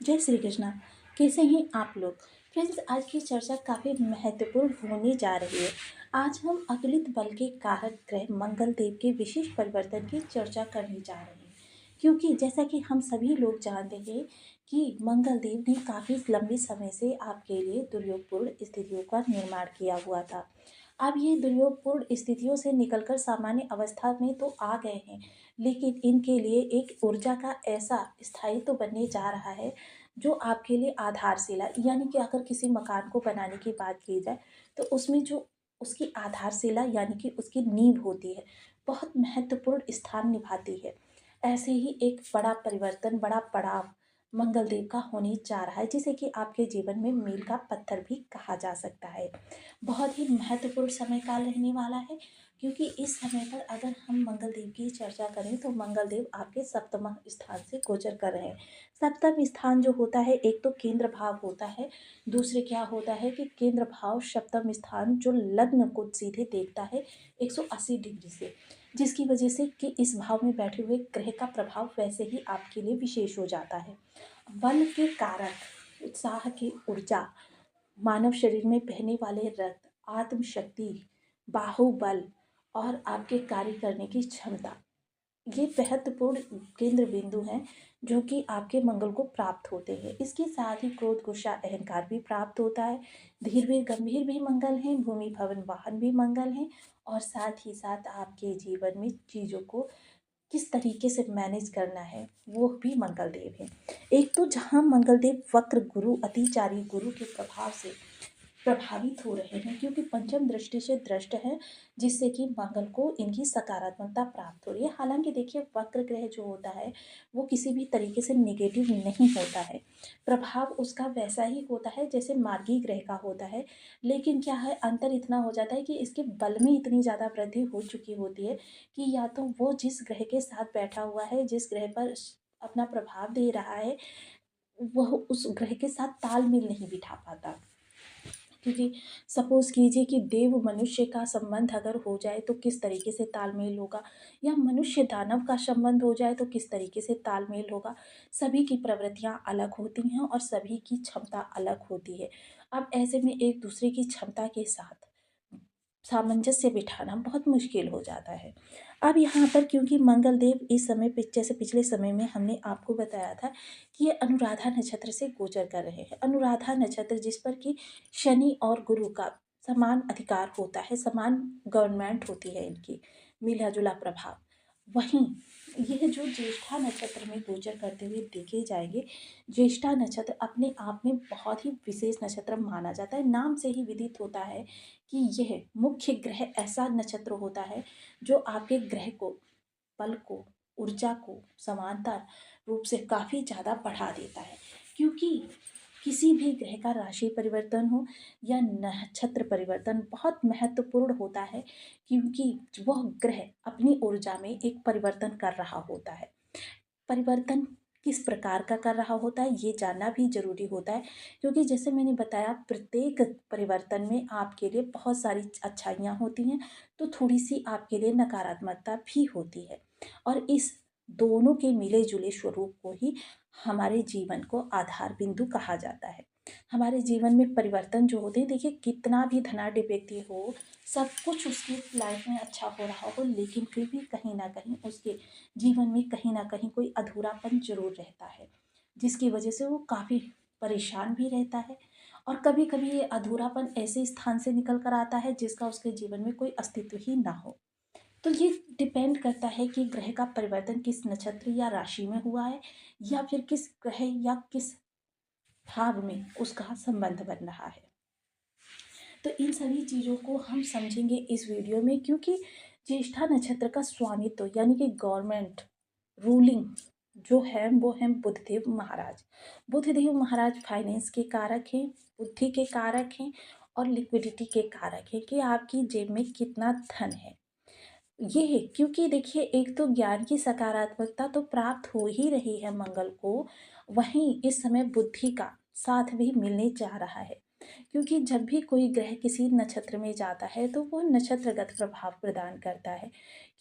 जय श्री कृष्णा। कैसे हैं आप लोग? फ्रेंड्स, आज की चर्चा काफ़ी महत्वपूर्ण होने जा रही है। आज हम अगलित बल के कारक ग्रह मंगल देव के विशेष परिवर्तन की चर्चा करने जा रहे हैं, क्योंकि जैसा कि हम सभी लोग जानते हैं कि मंगल देव ने काफ़ी लंबे समय से आपके लिए दुर्योगपूर्ण स्थितियों का निर्माण किया हुआ था। अब ये दुर्योगपूर्ण स्थितियों से निकलकर सामान्य अवस्था में तो आ गए हैं, लेकिन इनके लिए एक ऊर्जा का ऐसा स्थायित्व बनने जा रहा है जो आपके लिए आधारशिला, यानी कि अगर किसी मकान को बनाने की बात की जाए तो उसमें जो उसकी आधारशिला यानी कि उसकी नींव होती है, बहुत महत्वपूर्ण स्थान निभाती है। ऐसे ही एक बड़ा परिवर्तन, बड़ा पड़ाव मंगल देव का होने जा रहा है, जिसे कि आपके जीवन में मील का पत्थर भी कहा जा सकता है। बहुत ही महत्वपूर्ण समय काल रहने वाला है, क्योंकि इस समय पर अगर हम मंगल देव की चर्चा करें तो मंगल देव आपके सप्तम स्थान से गोचर कर रहे हैं। सप्तम स्थान जो होता है, एक तो केंद्र भाव होता है, दूसरे क्या होता है कि केंद्र भाव सप्तम स्थान जो लग्न को सीधे देखता है 180 डिग्री से, जिसकी वजह से कि इस भाव में बैठे हुए ग्रह का प्रभाव वैसे ही आपके लिए विशेष हो जाता है। बल के कारक, उत्साह की ऊर्जा, मानव शरीर में बहने वाले रक्त, आत्मशक्ति, बाहुबल और आपके कार्य करने की क्षमता, ये महत्वपूर्ण केंद्र बिंदु हैं जो कि आपके मंगल को प्राप्त होते हैं। इसके साथ ही क्रोध, गुस्सा, अहंकार भी प्राप्त होता है। धीर वीर गंभीर भी मंगल हैं, भूमि भवन वाहन भी मंगल हैं, और साथ ही साथ आपके जीवन में चीज़ों को किस तरीके से मैनेज करना है वो भी मंगल देव है। एक तो जहाँ मंगल देव वक्र गुरु, अतिचारी गुरु के प्रभाव से प्रभावित हो रहे हैं, क्योंकि पंचम दृष्टि से दृष्ट है, जिससे कि मंगल को इनकी सकारात्मकता प्राप्त हो रही है। हालांकि देखिए, वक्र ग्रह जो होता है वो किसी भी तरीके से नेगेटिव नहीं होता है, प्रभाव उसका वैसा ही होता है जैसे मार्गी ग्रह का होता है। लेकिन क्या है, अंतर इतना हो जाता है कि इसके बल में इतनी ज़्यादा वृद्धि हो चुकी होती है कि या तो वो जिस ग्रह के साथ बैठा हुआ है, जिस ग्रह पर अपना प्रभाव दे रहा है, वह उस ग्रह के साथ तालमेल नहीं बिठा पाता। क्योंकि सपोज कीजिए कि देव मनुष्य का संबंध अगर हो जाए तो किस तरीके से तालमेल होगा, या मनुष्य दानव का संबंध हो जाए तो किस तरीके से तालमेल होगा। सभी की प्रवृत्तियाँ अलग होती हैं और सभी की क्षमता अलग होती है। अब ऐसे में एक दूसरे की क्षमता के साथ सामंजस्य बिठाना बहुत मुश्किल हो जाता है। अब यहाँ पर क्योंकि मंगल देव इस समय जैसे पिछले समय में हमने आपको बताया था कि ये अनुराधा नक्षत्र से गोचर कर रहे हैं। अनुराधा नक्षत्र जिस पर कि शनि और गुरु का समान अधिकार होता है, समान गवर्नमेंट होती है इनकी, मिला जुला प्रभाव। वहीं यह जो ज्येष्ठा नक्षत्र में गोचर करते हुए देखे जाएंगे, ज्येष्ठा नक्षत्र अपने आप में बहुत ही विशेष नक्षत्र माना जाता है। नाम से ही विदित होता है कि यह मुख्य ग्रह ऐसा नक्षत्र होता है जो आपके ग्रह को, बल को, ऊर्जा को समांतर रूप से काफ़ी ज़्यादा बढ़ा देता है। क्योंकि किसी भी ग्रह का राशि परिवर्तन हो या नक्षत्र परिवर्तन बहुत महत्वपूर्ण होता है, क्योंकि वह ग्रह अपनी ऊर्जा में एक परिवर्तन कर रहा होता है। परिवर्तन किस प्रकार का कर रहा होता है ये जानना भी ज़रूरी होता है, क्योंकि जैसे मैंने बताया, प्रत्येक परिवर्तन में आपके लिए बहुत सारी अच्छाइयाँ होती हैं, तो थोड़ी सी आपके लिए नकारात्मकता भी होती है। और इस दोनों के मिले जुले स्वरूप को ही हमारे जीवन को आधार बिंदु कहा जाता है। हमारे जीवन में परिवर्तन जो होते हैं, देखिए कितना भी धनाढ्य व्यक्ति हो, सब कुछ उसकी लाइफ में अच्छा हो रहा हो, लेकिन फिर भी कहीं ना कहीं उसके जीवन में कहीं ना कहीं कोई अधूरापन जरूर रहता है, जिसकी वजह से वो काफ़ी परेशान भी रहता है। और कभी कभी ये अधूरापन ऐसे स्थान से निकल कर आता है जिसका उसके जीवन में कोई अस्तित्व ही ना हो। तो ये डिपेंड करता है कि ग्रह का परिवर्तन किस नक्षत्र या राशि में हुआ है, या फिर किस ग्रह या किस भाव में उसका संबंध बन रहा है। तो इन सभी चीज़ों को हम समझेंगे इस वीडियो में, क्योंकि ज्येष्ठा नक्षत्र का स्वामित्व यानी कि गवर्नमेंट रूलिंग जो है वो है बुधदेव महाराज। बुधदेव महाराज फाइनेंस के कारक हैं, बुद्धि के कारक हैं, और लिक्विडिटी के कारक हैं कि आपकी जेब में कितना धन है। ये है क्योंकि देखिए, एक तो ज्ञान की सकारात्मकता तो प्राप्त हो ही रही है मंगल को, वहीं इस समय बुद्धि का साथ भी मिलने जा रहा है। क्योंकि जब भी कोई ग्रह किसी नक्षत्र में जाता है तो वो नक्षत्रगत प्रभाव प्रदान करता है।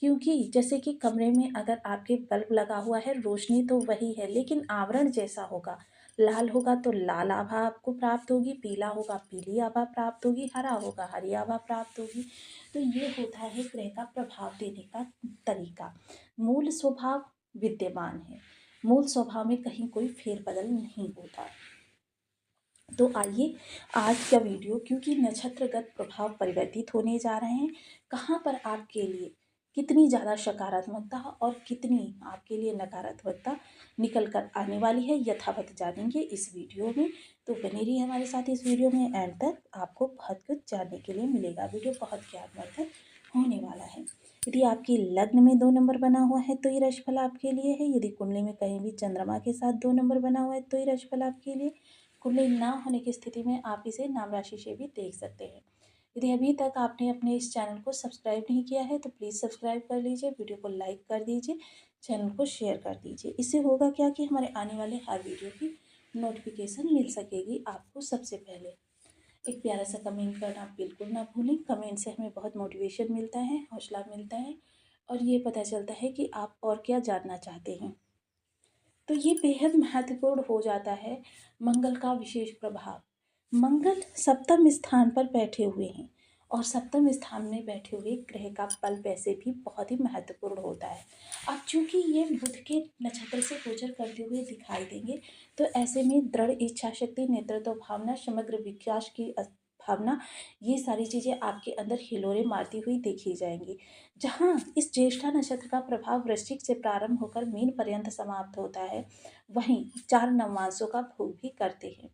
क्योंकि जैसे कि कमरे में अगर आपके बल्ब लगा हुआ है, रोशनी तो वही है लेकिन आवरण जैसा होगा, लाल होगा तो लाल आभा आपको प्राप्त होगी, पीला होगा पीली आभा प्राप्त होगी, हरा होगा हरी आभा प्राप्त होगी। तो ये होता है ग्रह का प्रभाव देने का तरीका। मूल स्वभाव विद्यमान है, मूल स्वभाव में कहीं कोई फेरबदल नहीं होता। तो आइए आज का वीडियो, क्योंकि नक्षत्रगत प्रभाव परिवर्तित होने जा रहे हैं, कहाँ पर आपके लिए कितनी ज़्यादा सकारात्मकता और कितनी आपके लिए नकारात्मकता निकल कर आने वाली है, यथावत जानेंगे इस वीडियो में। तो बने रहिए हमारे साथ इस वीडियो में, एंड तक आपको बहुत कुछ जानने के लिए मिलेगा। वीडियो बहुत ज्ञानवर्धक होने वाला है। यदि आपकी लग्न में 2 नंबर बना हुआ है तो ये राशिफल आपके लिए है। यदि कुंडली में कहीं भी चंद्रमा के साथ 2 नंबर बना हुआ है तो ये राशिफल आपके लिए। कुंडली ना होने की स्थिति में आप इसे नाम राशि से भी देख सकते हैं। यदि अभी तक आपने अपने इस चैनल को सब्सक्राइब नहीं किया है तो प्लीज़ सब्सक्राइब कर लीजिए, वीडियो को लाइक कर दीजिए, चैनल को शेयर कर दीजिए। इससे होगा क्या कि हमारे आने वाले हर वीडियो की नोटिफिकेशन मिल सकेगी आपको सबसे पहले। एक प्यारा सा कमेंट करना बिल्कुल ना भूलें। कमेंट से हमें बहुत मोटिवेशन मिलता है, हौसला मिलता है और ये पता चलता है कि आप और क्या जानना चाहते हैं। तो ये बेहद महत्वपूर्ण हो जाता है मंगल का विशेष प्रभाव। मंगल सप्तम स्थान पर बैठे हुए हैं और सप्तम स्थान में बैठे हुए ग्रह का बल वैसे भी बहुत ही महत्वपूर्ण होता है। अब चूंकि ये बुध के नक्षत्र से गोचर करते हुए दिखाई देंगे, तो ऐसे में दृढ़ इच्छा शक्ति, नेतृत्व भावना, समग्र विकास की भावना, ये सारी चीज़ें आपके अंदर हिलोरे मारती हुई देखी जाएंगी। जहाँ इस ज्येष्ठा नक्षत्र का प्रभाव वृश्चिक से प्रारंभ होकर मीन पर्यंत समाप्त होता है, वहीं 4 नवमासों का भोग भी करते हैं।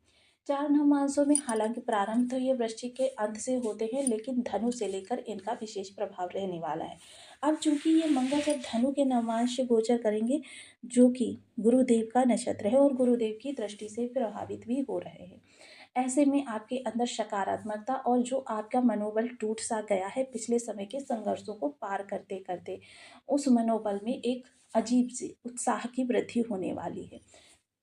4 नवमासों में हालांकि प्रारंभ तो ये वृश्चिक के अंत से होते हैं, लेकिन धनु से लेकर इनका विशेष प्रभाव रहने वाला है। अब चूंकि ये मंगल जब धनु के नवमांश से गोचर करेंगे, जो कि गुरुदेव का नक्षत्र है और गुरुदेव की दृष्टि से प्रभावित भी हो रहे हैं, ऐसे में आपके अंदर सकारात्मकता और जो आपका मनोबल टूट सा गया है पिछले समय के संघर्षों को पार करते करते, उस मनोबल में एक अजीब सी उत्साह की वृद्धि होने वाली है।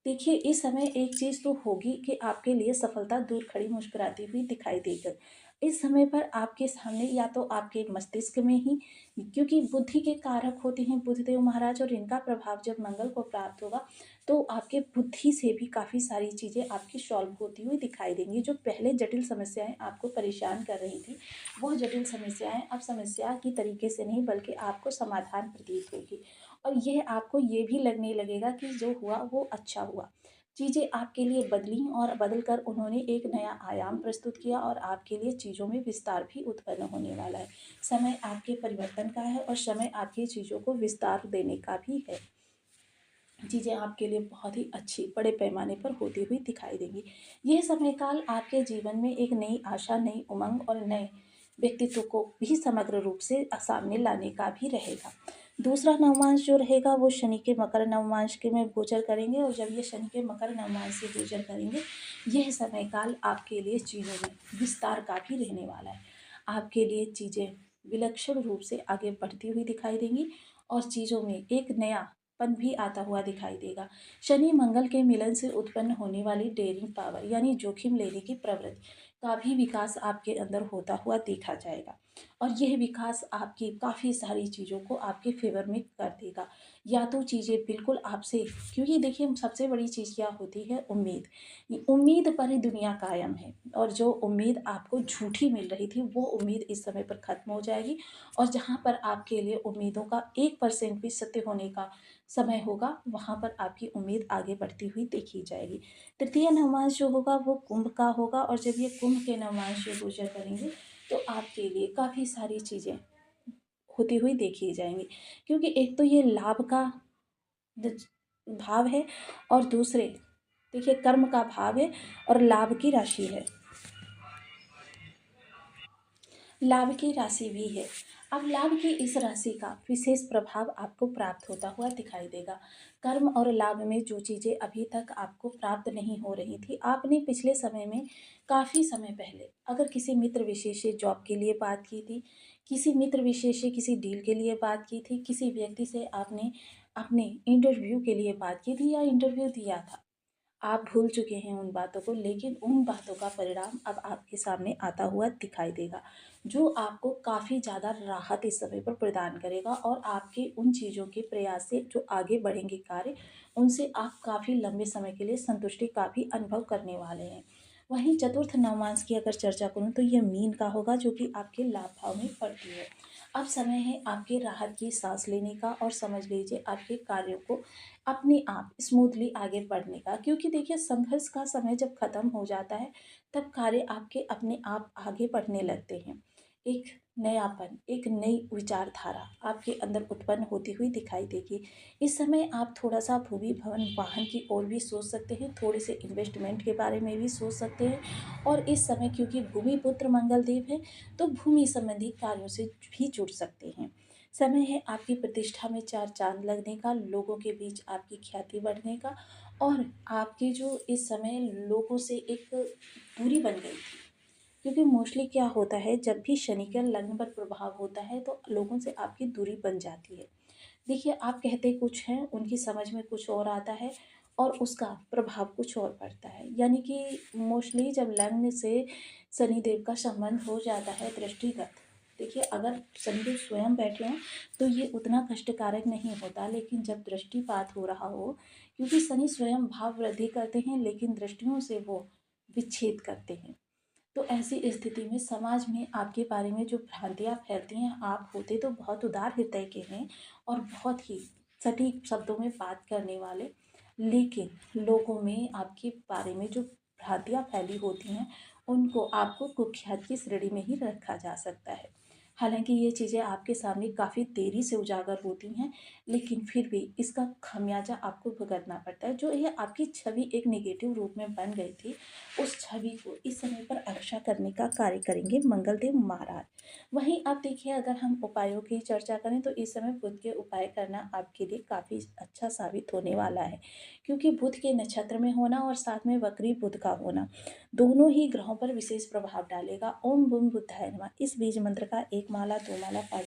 देखिए, इस समय एक चीज़ तो होगी कि आपके लिए सफलता दूर खड़ी मुस्कुराती हुई दिखाई देगी। इस समय पर आपके सामने या तो आपके मस्तिष्क में ही, क्योंकि बुद्धि के कारक होते हैं बुधदेव महाराज, और इनका प्रभाव जब मंगल को प्राप्त होगा तो आपके बुद्धि से भी काफ़ी सारी चीज़ें आपकी सॉल्व होती हुई दिखाई देंगी। जो पहले जटिल समस्याएं आपको परेशान कर रही थी, वह जटिल समस्याएं अब समस्या की तरीके से नहीं बल्कि आपको समाधान प्रतीत होगी। और यह आपको ये भी लगने लगेगा कि जो हुआ वो अच्छा हुआ। चीज़ें आपके लिए बदली और बदल कर उन्होंने एक नया आयाम प्रस्तुत किया और आपके लिए चीज़ों में विस्तार भी उत्पन्न होने वाला है। समय आपके परिवर्तन का है और समय आपकी चीज़ों को विस्तार देने का भी है। चीज़ें आपके लिए बहुत ही अच्छी बड़े पैमाने पर होती हुई दिखाई देंगी। यह समय काल आपके जीवन में एक नई आशा, नई उमंग और नए व्यक्तित्व को भी समग्र रूप से सामने लाने का भी रहेगा। दूसरा नवमांश जो रहेगा वो शनि के मकर नवमांश के में गोचर करेंगे, और जब ये शनि के मकर नवमांश से गोचर करेंगे, यह समय काल आपके लिए चीज़ों में विस्तार का भी रहने वाला है। आपके लिए चीज़ें विलक्षण रूप से आगे बढ़ती हुई दिखाई देंगी और चीज़ों में एक नया पन भी आता हुआ दिखाई देगा। शनि मंगल के मिलन से उत्पन्न होने वाली डेयरिंग पावर यानी जोखिम लेने की प्रवृत्ति का भी विकास आपके अंदर होता हुआ देखा जाएगा, और यह विकास आपकी काफ़ी सारी चीज़ों को आपके फेवर में कर देगा। या तो चीज़ें बिल्कुल आपसे, क्योंकि देखिए सबसे बड़ी चीज़ क्या होती है, उम्मीद। ये उम्मीद पर ही दुनिया कायम है, और जो उम्मीद आपको झूठी मिल रही थी वो उम्मीद इस समय पर ख़त्म हो जाएगी, और जहाँ पर आपके लिए उम्मीदों का 1% भी सत्य होने का समय होगा, वहाँ पर आपकी उम्मीद आगे बढ़ती हुई देखी जाएगी। तृतीय नवमांश जो होगा वो कुंभ का होगा, और जब ये कुंभ के नवमांश जो गोचर करेंगे तो आपके लिए काफ़ी सारी चीज़ें होती हुई देखी जाएंगी, क्योंकि एक तो ये लाभ का भाव है, और दूसरे देखिए कर्म का भाव है और लाभ की राशि है, लाभ की राशि भी है। अब लाभ की इस राशि का विशेष प्रभाव आपको प्राप्त होता हुआ दिखाई देगा। कर्म और लाभ में जो चीज़ें अभी तक आपको प्राप्त नहीं हो रही थी, आपने पिछले समय में काफ़ी समय पहले अगर किसी मित्र विशेष से जॉब के लिए बात की थी, किसी मित्र विशेष से किसी डील के लिए बात की थी, किसी व्यक्ति से आपने अपने इंटरव्यू के लिए बात की थी या इंटरव्यू दिया था, आप भूल चुके हैं उन बातों को, लेकिन उन बातों का परिणाम अब आपके सामने आता हुआ दिखाई देगा, जो आपको काफ़ी ज़्यादा राहत इस समय पर प्रदान करेगा और आपके उन चीज़ों के प्रयास से जो आगे बढ़ेंगे कार्य, उनसे आप काफ़ी लंबे समय के लिए संतुष्टि का भी अनुभव करने वाले हैं। वहीं चतुर्थ नवमांश की अगर चर्चा करूँ तो ये मीन का होगा, जो कि आपके लाभ भाव में पड़ती है। अब समय है आपके राहत की सांस लेने का और समझ लीजिए आपके कार्यों को अपने आप स्मूथली आगे बढ़ने का, क्योंकि देखिए संघर्ष का समय जब खत्म हो जाता है तब कार्य आपके अपने आप आगे बढ़ने लगते हैं। एक नयापन, एक नई विचारधारा आपके अंदर उत्पन्न होती हुई दिखाई देगी। इस समय आप थोड़ा सा भूमि भवन वाहन की ओर भी सोच सकते हैं, थोड़े से इन्वेस्टमेंट के बारे में भी सोच सकते हैं, और इस समय क्योंकि भूमि पुत्र मंगल देव है तो भूमि संबंधी कार्यों से भी जुड़ सकते हैं। समय है आपकी प्रतिष्ठा में चार चांद लगने का, लोगों के बीच आपकी ख्याति बढ़ने का, और आपके जो इस समय लोगों से एक दूरी बन गई थी, क्योंकि मोस्टली क्या होता है जब भी शनि का लग्न पर प्रभाव होता है तो लोगों से आपकी दूरी बन जाती है। देखिए आप कहते कुछ हैं, उनकी समझ में कुछ और आता है और उसका प्रभाव कुछ और पड़ता है। यानी कि मोस्टली जब लग्न से शनिदेव का संबंध हो जाता है दृष्टिगत, देखिए अगर शनिदेव स्वयं बैठे हों तो ये उतना कष्टकारक नहीं होता, लेकिन जब दृष्टिपात हो रहा हो, क्योंकि शनि स्वयं भाव वृद्धि करते हैं लेकिन दृष्टियों से वो विच्छेद करते हैं, तो ऐसी स्थिति में समाज में आपके बारे में जो भ्रांतियाँ फैलती हैं, आप होते तो बहुत उदार हृदय के हैं और बहुत ही सटीक शब्दों में बात करने वाले, लेकिन लोगों में आपके बारे में जो भ्रांतियाँ फैली होती हैं उनको आपको कुख्यात की श्रेणी में ही रखा जा सकता है। हालांकि ये चीज़ें आपके सामने काफ़ी देरी से उजागर होती हैं, लेकिन फिर भी इसका खमियाजा आपको भुगतना पड़ता है। जो ये आपकी छवि एक नेगेटिव रूप में बन गई थी, उस छवि को इस समय पर अच्छा करने का कार्य करेंगे मंगलदेव महाराज। वहीं आप देखिए अगर हम उपायों की चर्चा करें तो इस समय बुध के उपाय करना आपके लिए काफ़ी अच्छा साबित होने वाला है, क्योंकि बुध के नक्षत्र में होना और साथ में वक्री बुध का होना दोनों ही ग्रहों पर विशेष प्रभाव डालेगा। ओम बुम बुद्धाय नमः इस बीज मंत्र का एक माला, दो माला पाठ